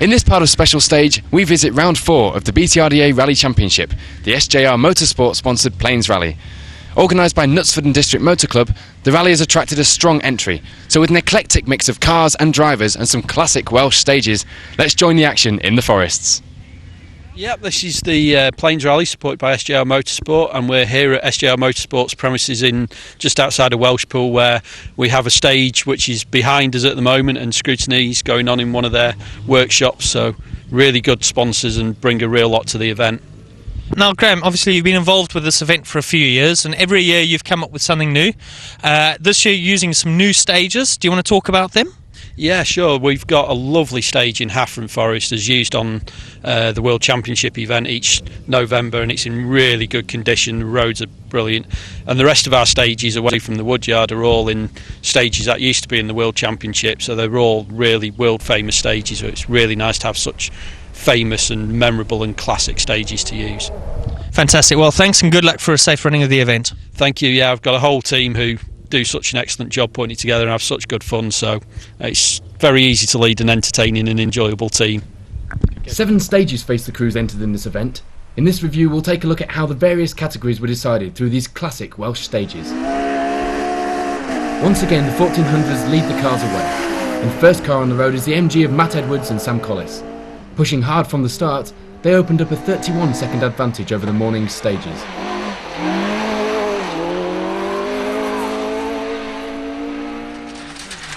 In this part of Special Stage, we visit round 4 of the BTRDA Rally Championship, the SJR Motorsport sponsored Plains Rally. Organised by Knutsford and District Motor Club, the rally has attracted a strong entry. So with an eclectic mix of cars and drivers and some classic Welsh stages, let's join the action in the forests. Yep, this is the Plains Rally supported by SJR Motorsport, and we're here at SJR Motorsport's premises in just outside of Welshpool, where we have a stage which is behind us at the moment, and scrutiny is going on in one of their workshops. So really good sponsors and bring a real lot to the event. Now, Graham, obviously you've been involved with this event for a few years, and every year you've come up with something new. This year you're using some new stages. Do you want to talk about them? Yeah, sure. We've got a lovely stage in Haffron Forest as used on the World Championship event each November, and it's in really good condition. The roads are brilliant, and the rest of our stages away from the Woodyard are all in stages that used to be in the World Championship, so they're all really world famous stages. So it's really nice to have such famous and memorable and classic stages to use. Fantastic. Well, thanks and good luck for a safe running of the event. Thank you. Yeah, I've got a whole team who do such an excellent job putting it together and have such good fun, so it's very easy to lead an entertaining and enjoyable team. 7 stages face the crews entered in this event. In this review we'll take a look at how the various categories were decided through these classic Welsh stages. Once again the 1400s lead the cars away, and first car on the road is the MG of Matt Edwards and Sam Collis. Pushing hard from the start, they opened up a 31-second advantage over the morning's stages.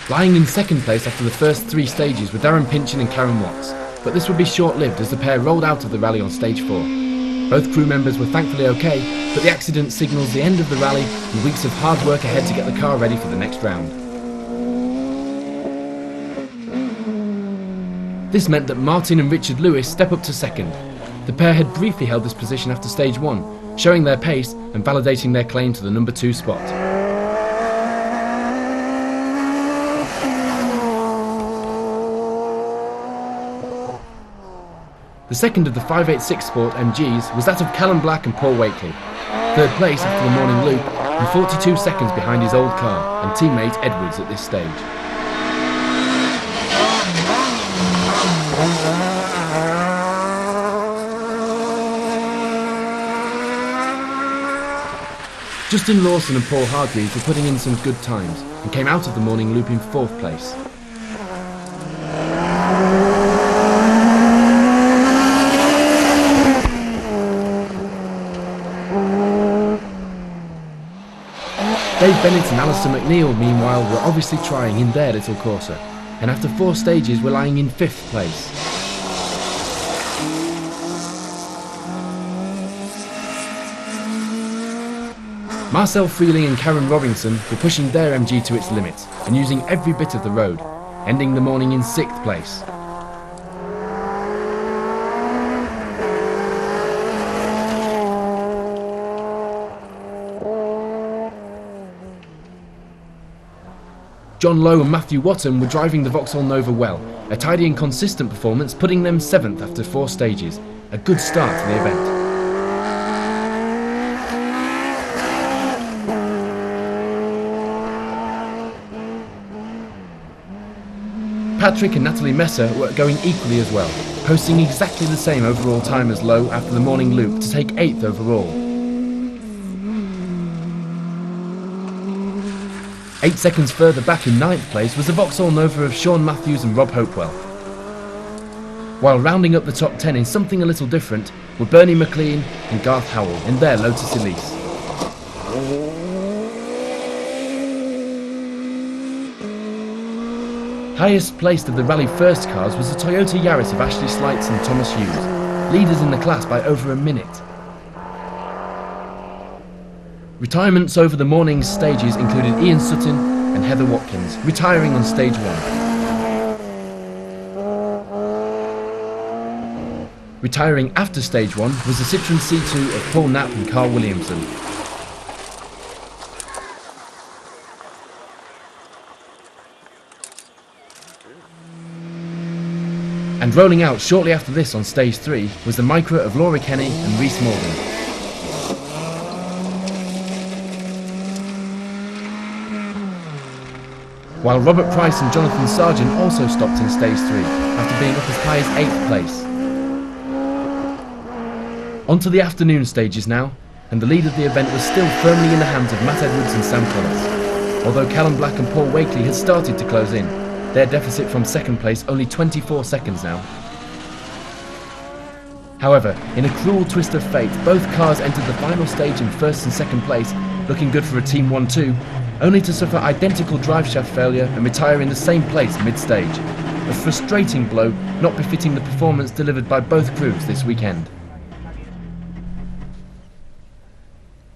Lying in second place after the first 3 stages were Darren Pinchin and Karen Watts, but this would be short-lived as the pair rolled out of the rally on stage 4. Both crew members were thankfully okay, but the accident signals the end of the rally and weeks of hard work ahead to get the car ready for the next round. This meant that Martin and Richard Lewis step up to second. The pair had briefly held this position after stage 1, showing their pace and validating their claim to the number 2 spot. The second of the 586 Sport MGs was that of Callum Black and Paul Wakely. Third place after the morning loop and 42 seconds behind his old car and teammate Edwards at this stage. Justin Lawson and Paul Hargreaves were putting in some good times and came out of the morning loop in 4th place. Dave Bennett and Alistair McNeil, meanwhile, were obviously trying in their little Corsa, and after 4 stages were lying in 5th place. Marcel Freeling and Karen Robinson were pushing their MG to its limit and using every bit of the road, ending the morning in 6th place. John Lowe and Matthew Watton were driving the Vauxhall Nova well, a tidy and consistent performance putting them 7th after 4 stages, a good start to the event. Patrick and Natalie Messer were going equally as well, posting exactly the same overall time as Lowe after the morning loop to take 8th overall. 8 seconds further back in 9th place was the Vauxhall Nova of Sean Matthews and Rob Hopewell. While rounding up the top 10 in something a little different were Bernie McLean and Garth Howell in their Lotus Elise. Highest placed of the rally first cars was the Toyota Yaris of Ashley Slights and Thomas Hughes, leaders in the class by over a minute. Retirements over the morning's stages included Ian Sutton and Heather Watkins, retiring on stage 1. Retiring after stage 1 was the Citroen C2 of Paul Knapp and Carl Williamson. And rolling out shortly after this on stage 3 was the Micra of Laura Kenny and Rhys Morgan. while Robert Price and Jonathan Sargent also stopped in stage 3 after being up as high as 8th place. On to the afternoon stages now, and the lead of the event was still firmly in the hands of Matt Edwards and Sam Collins. Although Callum Black and Paul Wakely had started to close in, their deficit from second place only 24 seconds now. However, in a cruel twist of fate, both cars entered the final stage in first and second place, looking good for a Team 1-2, only to suffer identical driveshaft failure and retire in the same place mid-stage. A frustrating blow, not befitting the performance delivered by both crews this weekend.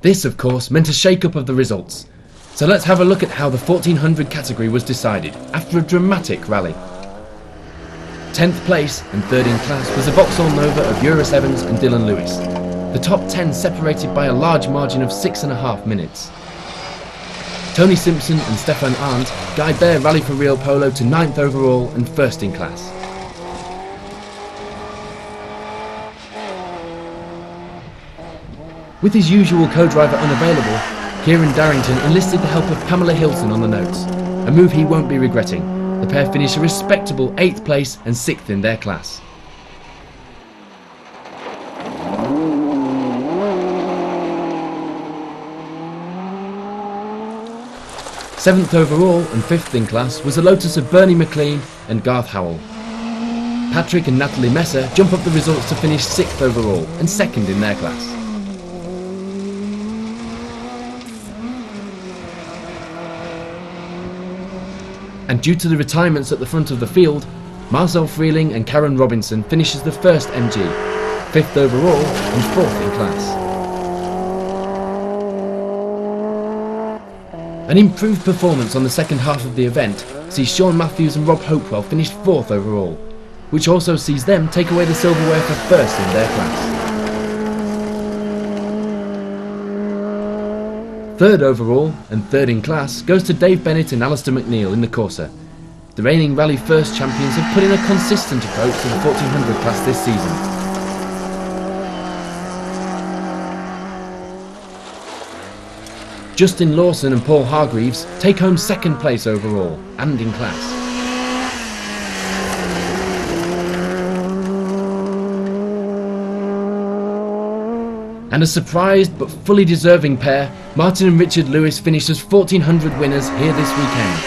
This, of course, meant a shake-up of the results. So let's have a look at how the 1400 category was decided after a dramatic rally. 10th place and third in class was the Vauxhall Nova of Eurus Evans and Dylan Lewis. The top 10 separated by a large margin of 6.5 minutes. Tony Simpson and Stefan Arndt guide their Rally for Real Polo to 9th overall and first in class. With his usual co-driver unavailable, Kieran Darrington enlisted the help of Pamela Hilton on the notes, a move he won't be regretting. The pair finish a respectable 8th place and 6th in their class. Seventh overall and 5th in class was the Lotus of Bernie McLean and Garth Howell. Patrick and Natalie Messer jump up the results to finish 6th overall and 2nd in their class. And due to the retirements at the front of the field, Marcel Freeling and Karen Robinson finishes the first MG, 5th overall and 4th in class. An improved performance on the second half of the event sees Sean Matthews and Rob Hopewell finish 4th overall, which also sees them take away the silverware for first in their class. 3rd overall and 3rd in class goes to Dave Bennett and Alistair McNeil in the Corsa. The reigning Rally First champions have put in a consistent approach to the 1400 class this season. Justin Lawson and Paul Hargreaves take home 2nd place overall and in class. And a surprised but fully deserving pair, Martin and Richard Lewis finished as 1400 winners here this weekend.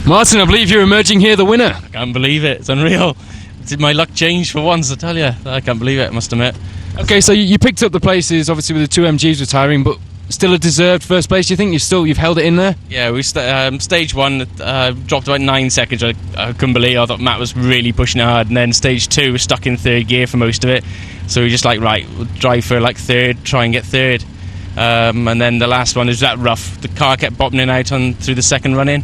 Martin, I believe you're emerging here the winner. I can't believe it, it's unreal. Did my luck change for once, I tell you. I can't believe it, I must admit. Okay, so you picked up the places, obviously with the 2 MGs retiring, but still a deserved first place. Do you think you've held it in there? Yeah, we stage 1 dropped about 9 seconds. I couldn't believe it. I thought Matt was really pushing it hard, and then stage 2 was stuck in 3rd gear for most of it. So we just right, we'll drive for 3rd, try and get 3rd. And then the last one was that rough. The car kept bobbing out through the second run in.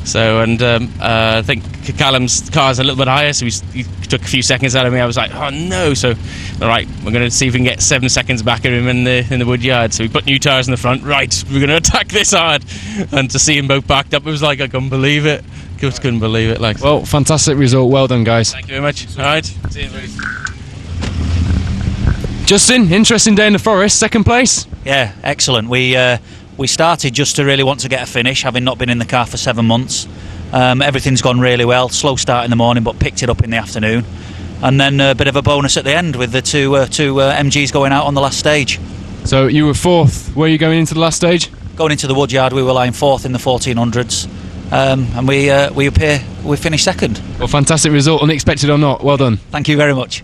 So, and I think Callum's car's a little bit higher, so he took a few seconds out of me. I was like, oh no! So, all right, we're going to see if we can get 7 seconds back of him in the wood yard. So we put new tyres in the front. Right, we're going to attack this hard, and to see him both backed up, it was like I couldn't believe it. Just couldn't believe it. Well, fantastic result. Well done, guys. Thank you very much. All right, see you, boys. Justin, interesting day in the forest. 2nd place. Yeah, excellent. We started just to really want to get a finish, having not been in the car for 7 months. Everything's gone really well. Slow start in the morning, but picked it up in the afternoon. And then a bit of a bonus at the end with the two MGs going out on the last stage. So you were 4th. Were you going into the last stage? Going into the Woodyard, we were lying 4th in the 1400s. And we finished 2nd. Well, fantastic result, unexpected or not. Well done. Thank you very much.